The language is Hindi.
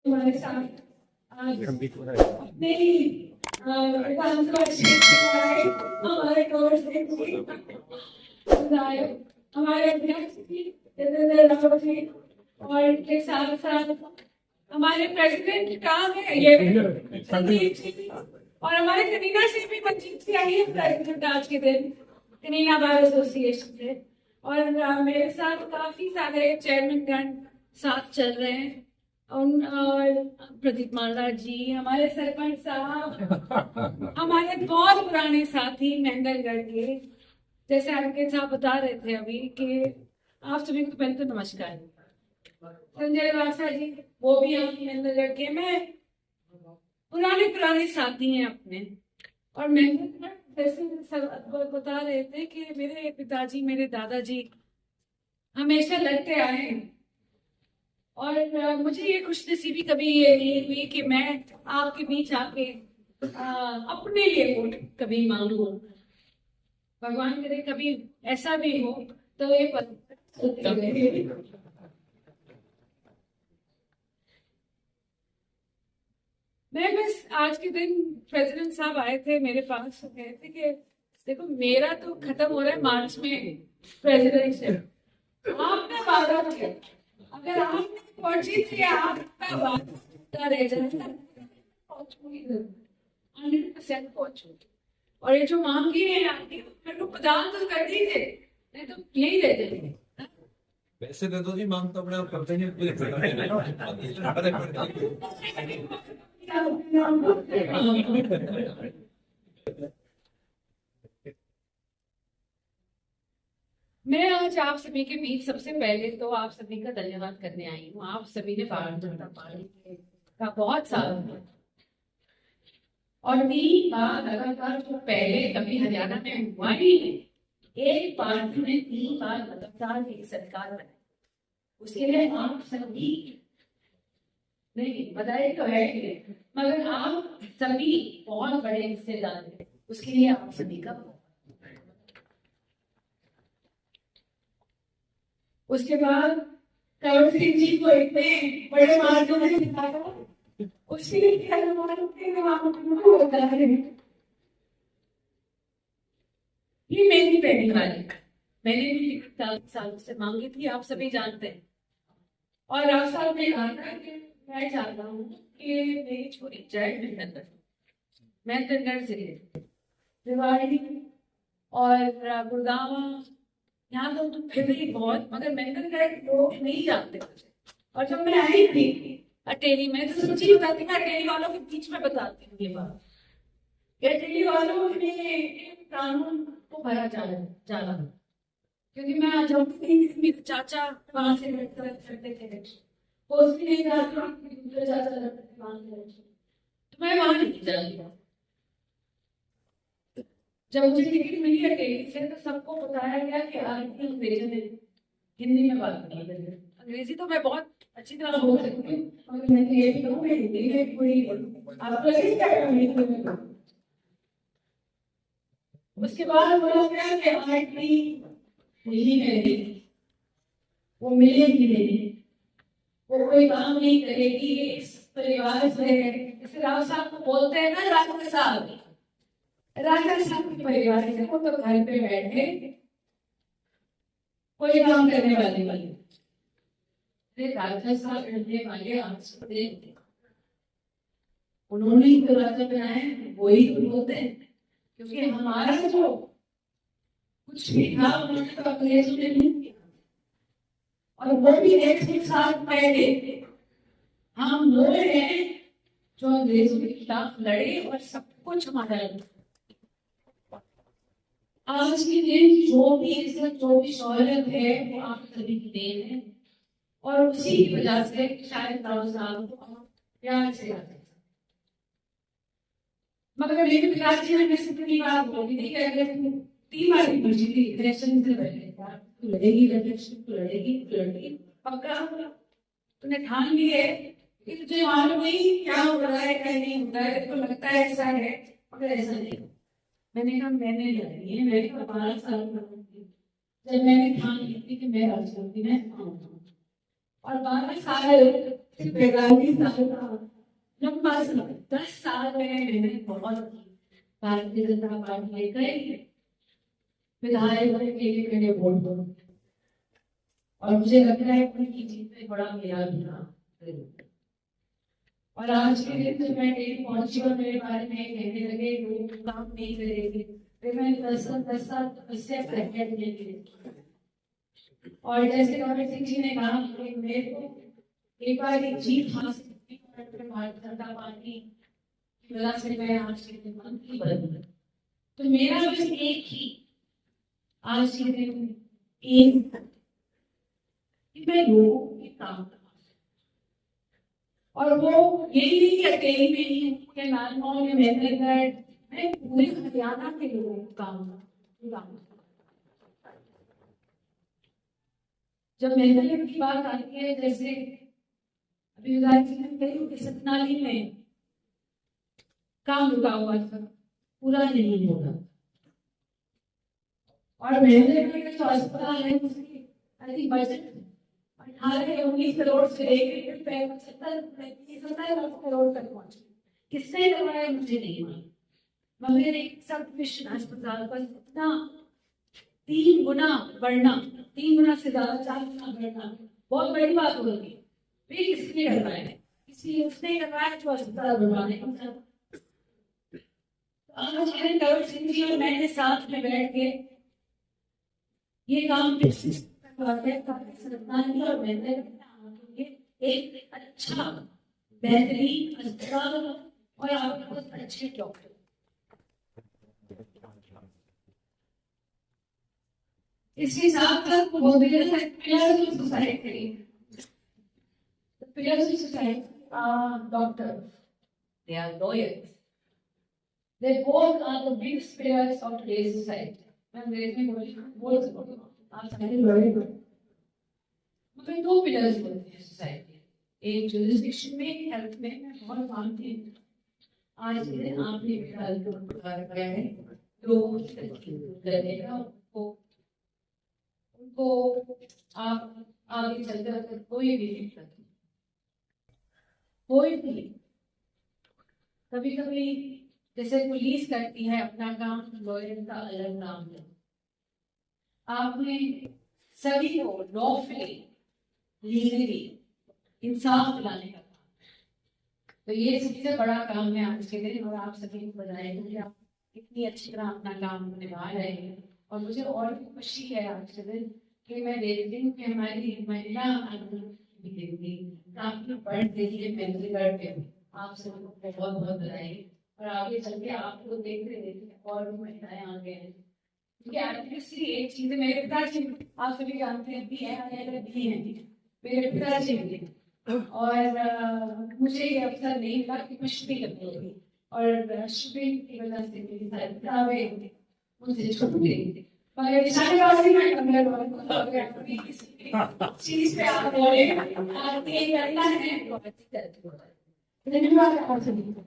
हमारे साथ आज अपने विधानसभा क्षेत्र में आए हमारे हमारे अध्यक्ष जी जितेंद्र रावत जी और इनके साथ साथ हमारे प्रेसिडेंट कहाँ है ये संदीप जी और हमारे कनीना से भी मंजीत जी आई है प्रेसिडेंट आज के दिन कनीना बार एसोसिएशन से और मेरे साथ काफी सारे चेयरमैन गण साथ चल रहे हैं और प्रदीप माला जी हमारे सरपंच साहब हमारे बहुत पुराने साथी मेहंदलगढ़ के जैसे अंकित साहब बता रहे थे अभी कि आप सभी को पहले तो नमस्कार। संजय वासा जी वो भी हम मेहंदलगढ़ के मैं पुराने साथी हैं अपने और मेहंदलगढ़ जैसे सब बता रहे थे कि मेरे पिताजी मेरे दादाजी हमेशा लड़ते आए हैं और मुझे ये खुशनसीबी कभी ये नहीं हुई कि मैं आपके बीच आके अपने लिए वोट कभी मांगू। भगवान करे कभी ऐसा भी हो तो ये मैं बस आज के दिन प्रेसिडेंट साहब आए थे मेरे पास कहे थे कि देखो मेरा तो खत्म हो रहा है मार्च में प्रेसिडेंट आपने वादा किया अगर आपने पहुंची थी आपका वादा रह जाता 100% पहुंचूंगी और ये जो मांगी है आपकी मेरे को प्रदान तो कर दीजिए नहीं तो यही रह जाएगी। वैसे दे दो जी मांग तो अपने आप करते नहीं मैं आज आप सभी के बीच सबसे पहले तो आप सभी का धन्यवाद करने आई हूँ। आप सभी ने भारतीय जनता पार्टी का बहुत साथ दिया और 3 बार लगातार जो पहले कभी हरियाणा में हुआ ही नहीं एक पार्टी ने 3 बार लगातार एक सरकार बनाई उसके लिए आप सभी नहीं बधाई तो है कि नहीं मगर आप सभी बहुत बड़े हिस्सेदार हैं उसके लिए आप सभी का उसके बाद कंवर सिंह जी को इतने बड़े मार्गों में दिखाया उसके लिए ये मेरी पहली बार मैंने भी 40 सालों से मांगी थी आप सभी जानते हैं और आप साहब ने कहा था कि मैं चाहता हूँ कि मेरी छोरी जाए मेहंदलगढ़ जिले रेवाड़ी और गुड़गांव यहाँ तो फिर ही बहुत मगर मेहंदलगढ़ लोग नहीं जानते मुझे और जब मैं आई थी अटेली में तो सच्ची बताती मैं अटेली वालों के बीच में बताती हूँ ये बात अटेली वालों ने कानून को भरा जाला क्योंकि मैं जब मेरे चाचा वहां से करते थे दूसरे चाचा तो मैं वहां नहीं जाती जब मुझे टिकट मिली अकेली से तो सबको बताया गया कि अंग्रेजी में हिंदी में बात नहीं करें अंग्रेजी तो मैं बहुत अच्छी तरह बोल सकती हूँ मगर मैं ये भी कहूँ मैं हिंदी में पूरी आपको क्या उसके बाद बोला गया कि आईटी दिल्ली में रहेगी वो मिलेगी नहीं वो कोई काम नहीं करेगी इस परिवार से जैसे राव साहब को बोलते हैं ना राजा साहब के परिवार से वो तो घर पे बैठे कोई काम करने वाले राजा साहब रहने वाले आपसे उन्होंने ही तो राजा बनाए वही तो बोलते हैं क्योंकि हमारा जो कुछ भी था उन्होंने तो अंग्रेज ने नहीं किया और वो भी 100 साल पहले हम लोग हैं जो अंग्रेजों के खिलाफ लड़े और सब कुछ हमारा आज के दिन जो भी इज्जत जो भी शौहरत है वो आप सभी की देन है और उसी की वजह से शायद राव साहब को प्यार से आते मगर मेरे पिताजी ने मुझसे इतनी बात बोली थी कि अगर 3 बार की पूछी थी इलेक्शन से पहले तो लड़ेगी इलेक्शन तो लड़ेगी पक्का तूने ठान ली है कि तुझे मालूम नहीं क्या हो रहा है क्या नहीं होता है तेरे को लगता है ऐसा है मगर ऐसा नहीं मैंने कहा मैंने लड़ी है मेरे को 12 साल जब मैंने ठान ली थी कि मैं राजनीति में आऊंगा और 12 साल बेगानी साल का लंबा समय, 10 साल में मैंने बहुत भारतीय जनता पार्टी में कई विधायक के लिए मैंने वोट दिया और मुझे लगता है उनकी जीत में बड़ा मेरा भी था। और आज के दिन जब मैं डेली पहुंची और मेरे बारे में कहने लगे लोग काम नहीं करेंगे, फिर मैं 10 साल तपस्या करके और जैसे कमल सिंह जी ने कहा कि मेरे को एक बार एक जीत हासिल की भारतीय जनता पार्टी की वजह से मैं आज के दिन मंत्री बनी। तो मेरा बस एक ही आज के दिन एक कि मैं लोगों के काम करूं और वो यही नहीं कि अकेली में ही के नालमौल में मेहनतगढ़, मैं पूरे हरियाणा के लोगों का काम करूं। जब मेहनत की बात आती है, जैसे अभी विधायक जी ने कही कि सतनाली में काम रुका हुआ था, पूरा नहीं होगा और मेहनत का जो अस्पताल है उसकी बजट 18-19 करोड़ से लेकर 75-70 करोड़ तक पहुंचे। किसने करवाया मुझे नहीं मालूम, मगर एक सब मिशन अस्पताल का इतना 3 गुना बढ़ना, 3 गुना से ज्यादा 4 गुना बढ़ना बहुत बड़ी बात होगी। वे किसने करवाया? किसी उसने करवाया जो अस्पताल बनवाने का। आज कमल सिंह जी और मैंने साथ में बैठ के ये काम एक अच्छा बेहतरीन अस्पताल और आप बहुत अच्छे डॉक्टर। इसके साथ साथ society doctor, they are lawyers, they both are the biggest pillars of today's society. मगर 2 पिलर्स बोलते हैं सोसाइटी, एक जुरिस्डिक्शन में, हेल्थ में मैं बहुत मानती हूँ। आज के दिन आपने गया है तो उनको आप आगे चलकर कोई भी कभी जैसे पुलिस करती है अपना काम, लॉयर का अलग नाम है। आपने सभी को लॉफुली लीगली इंसाफ दिलाने का काम, तो ये सबसे बड़ा काम है आज के दिन और आप सभी को बधाई कि आप इतनी अच्छी तरह अपना काम निभा रहे हैं। और मुझे और भी खुशी है आज के दिन कि मैं देखती हूँ कि हमारी महिला काफी बढ़ रही है मेहनतगढ़ पे। आप सबको बहुत बहुत बधाई और आगे चल के आपको देखते देखते और भी महिलाएं आ गए हैं। क्योंकि एक्टिविटी एक चीज है, मेरे पिताजी आप सभी जानते हैं भी हैं मेरे पिताजी भी, और मुझे ये अवसर नहीं मिला कि मैं शूटिंग करनी होगी और शूटिंग की वजह से मेरी सारी किताबें मुझे छूट गई। मगर निशानेबाजी चीज पे आप बोले करना है, धन्यवाद आप सभी को।